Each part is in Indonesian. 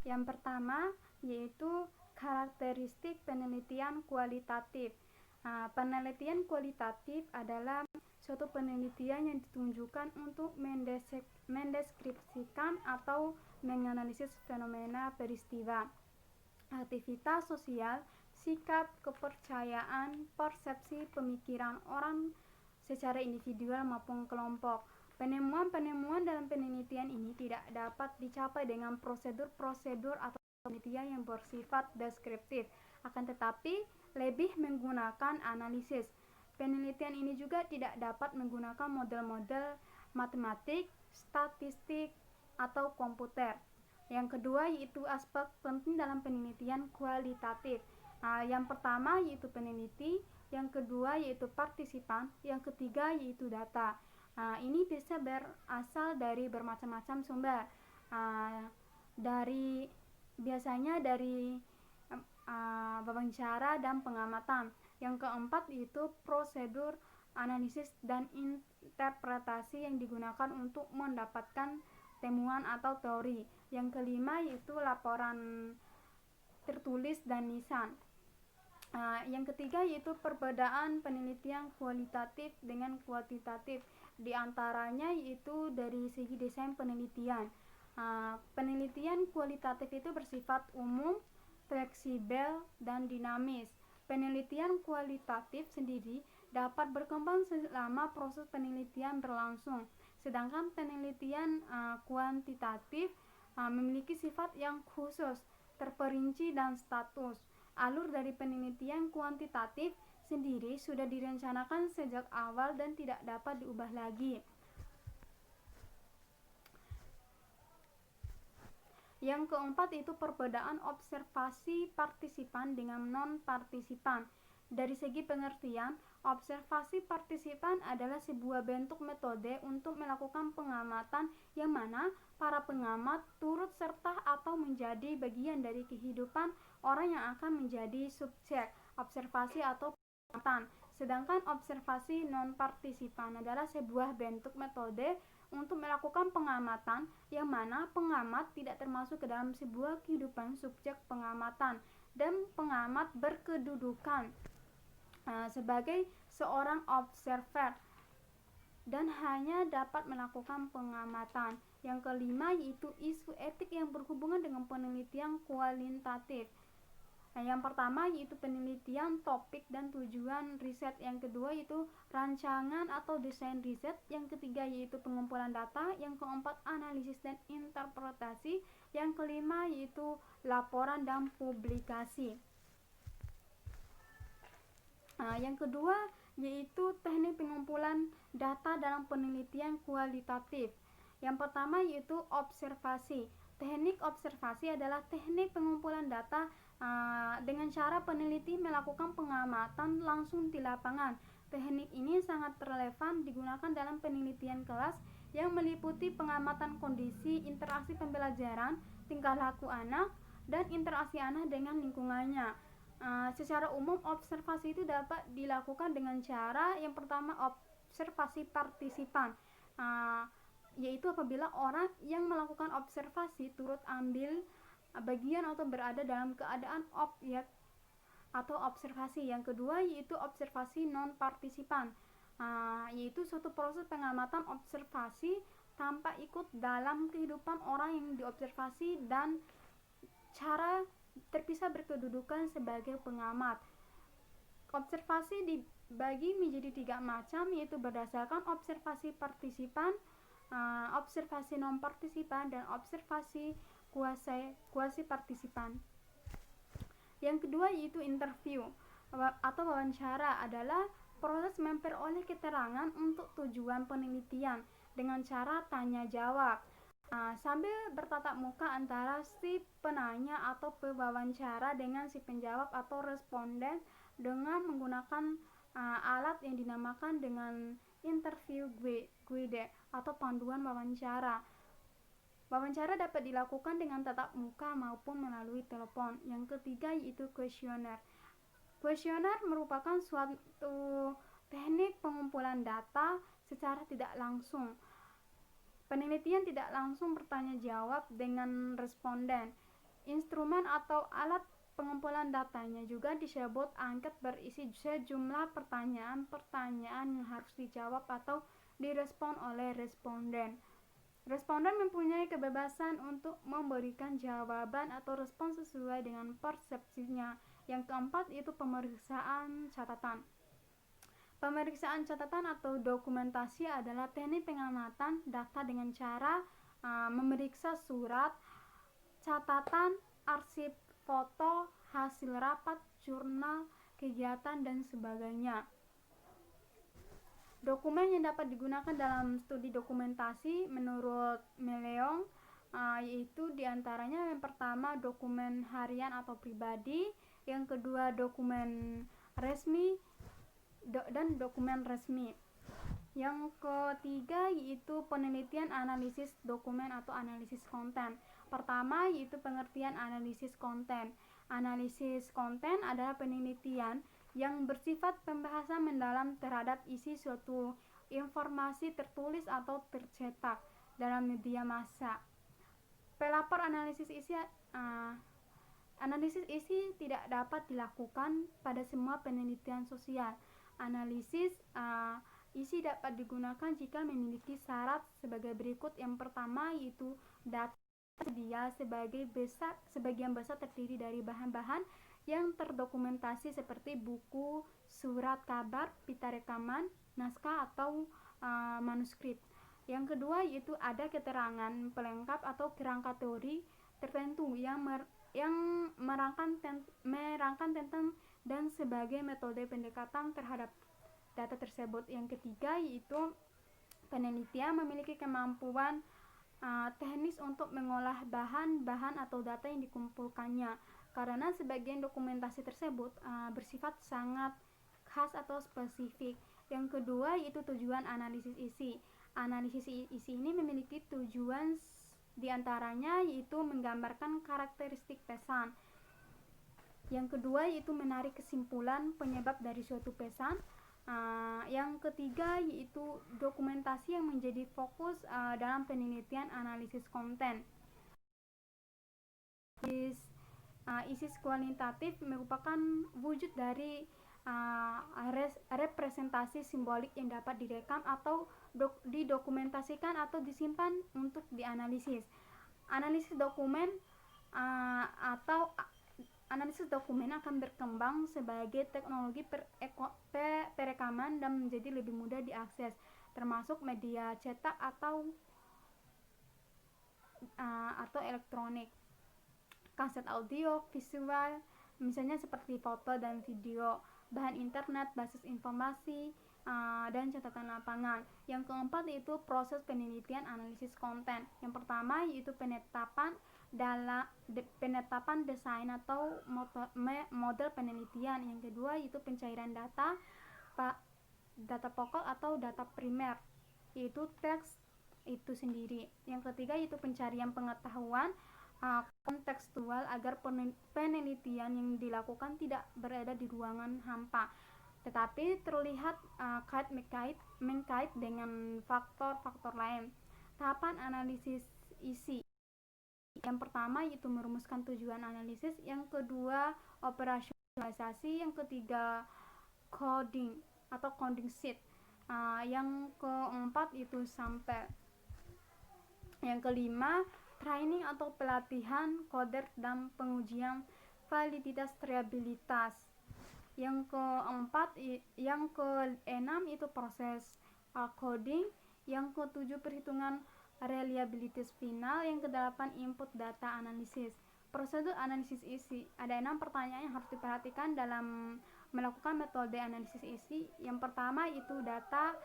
Yang pertama yaitu karakteristik penelitian kualitatif. Penelitian kualitatif adalah suatu penelitian yang ditunjukkan untuk mendeskripsikan atau menganalisis fenomena peristiwa, aktivitas sosial, sikap, kepercayaan, persepsi, pemikiran orang secara individual maupun kelompok. Penemuan-penemuan dalam penelitian ini tidak dapat dicapai dengan prosedur-prosedur atau penelitian yang bersifat deskriptif, akan tetapi lebih menggunakan analisis. Penelitian ini juga tidak dapat menggunakan model-model matematik, statistik, atau komputer. Yang kedua yaitu aspek penting dalam penelitian kualitatif. Yang pertama yaitu peneliti, yang kedua yaitu partisipan, yang ketiga yaitu data. Ini bisa berasal dari bermacam-macam sumber. Biasanya dari wawancara dan pengamatan. Yang keempat yaitu prosedur analisis dan interpretasi yang digunakan untuk mendapatkan temuan atau teori. Yang kelima yaitu laporan tertulis dan lisan. Yang ketiga yaitu perbedaan penelitian kualitatif dengan kuantitatif. Di antaranya yaitu dari segi desain penelitian. Penelitian kualitatif itu bersifat umum, fleksibel, dan dinamis. Penelitian kualitatif sendiri dapat berkembang selama proses penelitian berlangsung, sedangkan penelitian kuantitatif memiliki sifat yang khusus, terperinci, dan status. Alur dari penelitian kuantitatif sendiri sudah direncanakan sejak awal dan tidak dapat diubah lagi. Yang keempat itu perbedaan observasi partisipan dengan non-partisipan. Dari segi pengertian, observasi partisipan adalah sebuah bentuk metode untuk melakukan pengamatan yang mana para pengamat turut serta atau menjadi bagian dari kehidupan orang yang akan menjadi subjek observasi atau pengamatan. Sedangkan observasi non-partisipan adalah sebuah bentuk metode untuk melakukan pengamatan yang mana pengamat tidak termasuk ke dalam sebuah kehidupan subjek pengamatan dan pengamat berkedudukan sebagai seorang observer dan hanya dapat melakukan pengamatan. Yang kelima yaitu isu etik yang berhubungan dengan penelitian kualitatif. Yang pertama yaitu penelitian topik dan tujuan riset, yang kedua yaitu rancangan atau desain riset, yang ketiga yaitu pengumpulan data, yang keempat analisis dan interpretasi, yang kelima yaitu laporan dan publikasi. Yang kedua yaitu teknik pengumpulan data dalam penelitian kualitatif. Yang pertama yaitu observasi. Teknik observasi adalah teknik pengumpulan data dengan cara peneliti melakukan pengamatan langsung di lapangan. Teknik ini sangat relevan digunakan dalam penelitian kelas yang meliputi pengamatan kondisi, interaksi pembelajaran, tingkah laku anak, dan interaksi anak dengan lingkungannya. Secara umum observasi itu dapat dilakukan dengan cara yang pertama observasi partisipan, yaitu apabila orang yang melakukan observasi turut ambil bagian atau berada dalam keadaan objek atau observasi. Yang kedua yaitu observasi non partisipan, yaitu suatu proses pengamatan observasi tanpa ikut dalam kehidupan orang yang diobservasi dan cara terpisah berkedudukan sebagai pengamat. Observasi dibagi menjadi 3 macam, yaitu berdasarkan observasi partisipan, observasi non partisipan, dan observasi kuasi partisipan. Yang kedua yaitu interview atau wawancara, adalah proses memperoleh keterangan untuk tujuan penelitian dengan cara tanya jawab sambil bertatap muka antara si penanya atau pewawancara dengan si penjawab atau responden dengan menggunakan alat yang dinamakan dengan interview guide atau panduan wawancara. Wawancara dapat dilakukan dengan tatap muka maupun melalui telepon. Yang ketiga yaitu kuesioner. Kuesioner merupakan suatu teknik pengumpulan data secara tidak langsung. Penelitian tidak langsung bertanya jawab dengan responden. Instrumen atau alat pengumpulan datanya juga disebut angket, berisi sejumlah pertanyaan-pertanyaan yang harus dijawab atau direspon oleh responden. Responden mempunyai kebebasan untuk memberikan jawaban atau respon sesuai dengan persepsinya. Yang keempat itu pemeriksaan catatan. Pemeriksaan catatan atau dokumentasi adalah teknik pengamatan data dengan cara memeriksa surat, catatan, arsip foto, hasil rapat, jurnal, kegiatan, dan sebagainya. Dokumen yang dapat digunakan dalam studi dokumentasi menurut Meleong yaitu diantaranya yang pertama dokumen harian atau pribadi, yang kedua dokumen resmi dan dokumen resmi. Yang ketiga yaitu penelitian analisis dokumen atau analisis konten. Pertama yaitu pengertian analisis konten. Analisis konten adalah penelitian yang bersifat pembahasan mendalam terhadap isi suatu informasi tertulis atau tercetak dalam media massa. Pelapor analisis isi tidak dapat dilakukan pada semua penelitian sosial. Analisis isi dapat digunakan jika memiliki syarat sebagai berikut. Yang pertama yaitu data dia sebagian besar terdiri dari bahan-bahan yang terdokumentasi seperti buku, surat kabar, pita rekaman, naskah atau manuskrip. Yang kedua yaitu ada keterangan pelengkap atau kerangka teori tertentu yang merangkan tentang dan sebagai metode pendekatan terhadap data tersebut. Yang ketiga yaitu penelitian memiliki kemampuan teknis untuk mengolah bahan-bahan atau data yang dikumpulkannya, karena sebagian dokumentasi tersebut bersifat sangat khas atau spesifik. Yang kedua yaitu tujuan analisis isi. Analisis isi ini memiliki tujuan diantaranya yaitu menggambarkan karakteristik pesan. Yang kedua yaitu menarik kesimpulan penyebab dari suatu pesan. Yang ketiga yaitu dokumentasi yang menjadi fokus dalam penelitian analisis konten. Isis kualitatif merupakan wujud dari representasi simbolik yang dapat direkam atau didokumentasikan atau disimpan untuk dianalisis. Analisis dokumen akan berkembang sebagai teknologi perekaman dan menjadi lebih mudah diakses, termasuk media cetak atau elektronik, kaset audio, visual, misalnya seperti foto dan video, bahan internet, basis informasi, dan catatan lapangan. Yang keempat yaitu proses penelitian analisis konten. Yang pertama yaitu penetapan desain atau model penelitian. Yang kedua yaitu pencairan data pokok atau data primer, yaitu teks itu sendiri. Yang ketiga yaitu pencarian pengetahuan kontekstual agar penelitian yang dilakukan tidak berada di ruangan hampa, tetapi terlihat mengkait dengan faktor-faktor lain. Tahapan analisis isi. Yang pertama yaitu merumuskan tujuan analisis, yang kedua operasionalisasi, yang ketiga coding atau coding sheet, yang keempat itu sampel, yang kelima training atau pelatihan coder dan pengujian validitas reliabilitas, yang keenam itu proses coding, yang ketujuh perhitungan reliabilitas final, yang kedelapan input data analisis. Prosedur analisis isi, ada 6 pertanyaan yang harus diperhatikan dalam melakukan metode analisis isi. Yang pertama itu data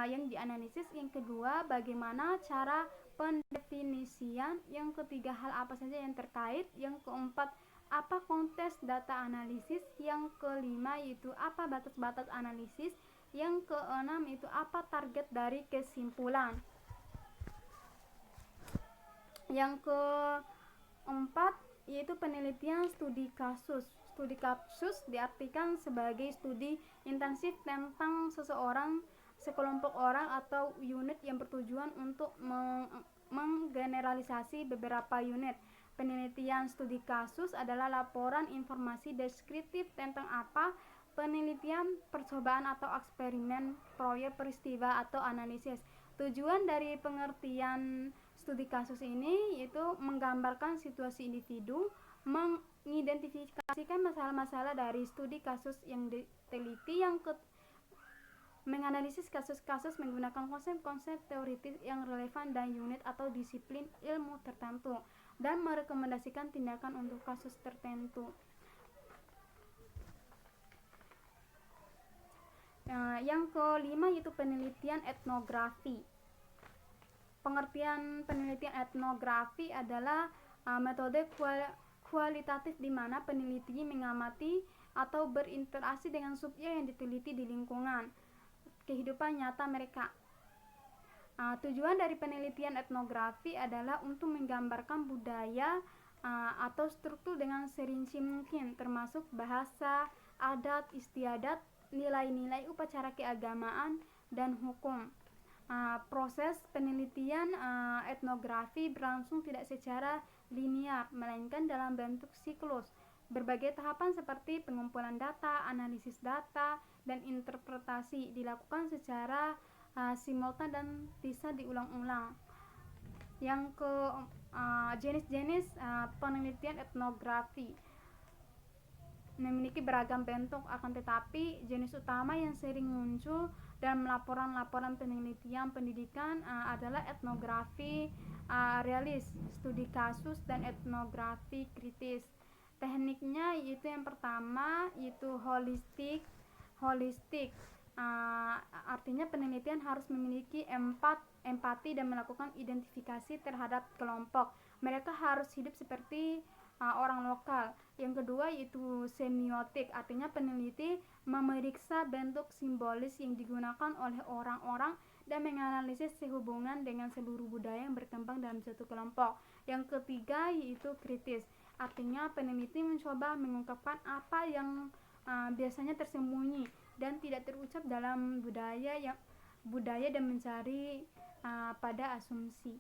yang dianalisis, yang kedua bagaimana cara pendefinisian, yang ketiga hal apa saja yang terkait, yang keempat apa konteks data analisis, yang kelima yaitu apa batas-batas analisis, yang keenam itu apa target dari kesimpulan. Yang keempat yaitu penelitian studi kasus. Studi kasus diartikan sebagai studi intensif tentang sekelompok orang atau unit yang bertujuan untuk menggeneralisasi beberapa unit Penelitian studi kasus adalah laporan informasi deskriptif tentang apa penelitian, percobaan atau eksperimen, proyek, peristiwa atau analisis. Tujuan dari pengertian studi kasus ini yaitu menggambarkan situasi individu, mengidentifikasikan masalah-masalah dari studi kasus yang diteliti, menganalisis kasus-kasus menggunakan konsep-konsep teoritis yang relevan dan unit atau disiplin ilmu tertentu, dan merekomendasikan tindakan untuk kasus tertentu. Yang kelima yaitu penelitian etnografi. Pengertian penelitian etnografi adalah metode kualitatif di mana peneliti mengamati atau berinteraksi dengan subjek yang diteliti di lingkungan kehidupan nyata mereka. Tujuan dari penelitian etnografi adalah untuk menggambarkan budaya atau struktur dengan serinci mungkin, termasuk bahasa, adat, istiadat, nilai-nilai upacara keagamaan, dan hukum. Proses penelitian etnografi berlangsung tidak secara linear, melainkan dalam bentuk siklus. Berbagai tahapan seperti pengumpulan data, analisis data, dan interpretasi dilakukan secara simultan dan bisa diulang-ulang. Yang ke jenis-jenis penelitian etnografi memiliki beragam bentuk, akan tetapi jenis utama yang sering muncul dalam laporan-laporan penelitian pendidikan adalah etnografi realis, studi kasus, dan etnografi kritis. Tekniknya yaitu yang pertama yaitu holistik. Artinya penelitian harus memiliki empati dan melakukan identifikasi terhadap kelompok. Mereka harus hidup seperti orang lokal. Yang kedua yaitu semiotik, artinya peneliti memeriksa bentuk simbolis yang digunakan oleh orang-orang dan menganalisis sehubungan dengan seluruh budaya yang berkembang dalam suatu kelompok. Yang ketiga yaitu kritis, artinya peneliti mencoba mengungkapkan apa yang biasanya tersembunyi dan tidak terucap dalam budaya dan mencari pada asumsi.